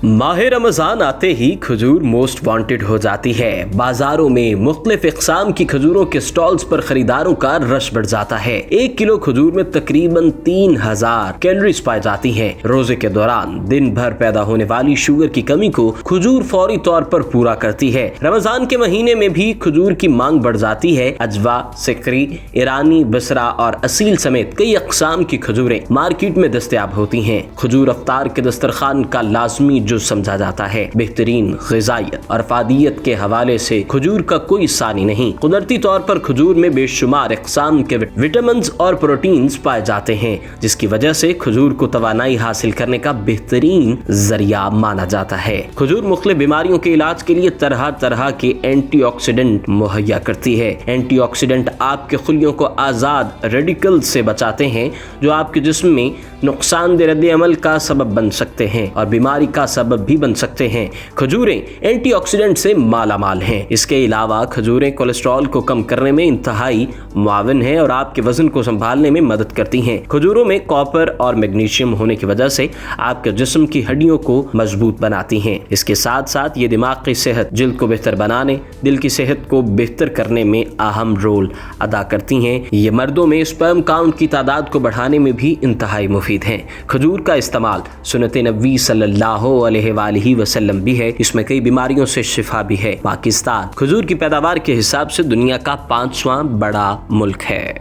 माह रमजान आते ही खजूर मोस्ट वांटेड हो जाती है। बाजारों में मुख्तलिफ इक़साम की खजूरों के स्टॉल्स पर खरीदारों का रश बढ़ जाता है। 1 किलो खजूर में तकरीबन 3000 कैलोरीज पाई जाती हैं। रोजे के दौरान दिन भर पैदा होने वाली शुगर की कमी को खजूर फौरी तौर पर पूरा करती है। रमजान के महीने में भी खजूर की मांग बढ़ जाती है। अजवा, सिकरी, ईरानी, बसरा और असील समेत कई अक़साम की खजूरें मार्केट में दस्तयाब होती हैं। खजूर अफ्तार के दस्तरखान का लाजमी जो समझा जाता है। बेहतरीन ग़िज़ाइयत और फादियत के हवाले से खजूर का कोई सानी नहीं। कुदरती तौर पर खजूर में बेशुमार इक़साम के विटामिन्स और प्रोटीन्स पाए जाते हैं, जिसकी वजह से खजूर को तवानाई हासिल करने का बेहतरीन जरिया माना जाता है। खजूर मुख्तलिफ बीमारियों के इलाज के लिए तरह तरह के एंटीऑक्सीडेंट मुहैया करती है। एंटीऑक्सीडेंट आपके खुलियों को आज़ाद रेडिकल से बचाते हैं, जो आपके जिस्म में नुकसानदेह रद्द-ए-अमल का सबब बन सकते हैं और बीमारी का सबब भी बन सकते हैं। खजूरें एंटीऑक्सीडेंट से माला माल हैं। इसके अलावा खजूरें कोलेस्ट्रॉल को कम करने में इंतहाई मुआविन हैं और आपके वजन को संभालने में मदद करती हैं। खजूरों में कॉपर और मैग्नीशियम होने की वजह से आपके जिस्म की हड्डियों को मजबूत बनाती हैं। इसके साथ साथ ये दिमाग की सेहत, जिल्द को बेहतर बनाने, दिल की सेहत को बेहतर करने में अहम रोल अदा करती हैं। ये मर्दों में स्पर्म काउंट की तादाद को बढ़ाने में भी इंतहाई मुफीद हैं। खजूर का इस्तेमाल सुन्नत नबी सल्लल्लाहु अलैहि वसल्लम भी है। इसमें कई बीमारियों से शिफा भी है। पाकिस्तान खजूर की पैदावार के हिसाब से दुनिया का 5वां बड़ा मुल्क है।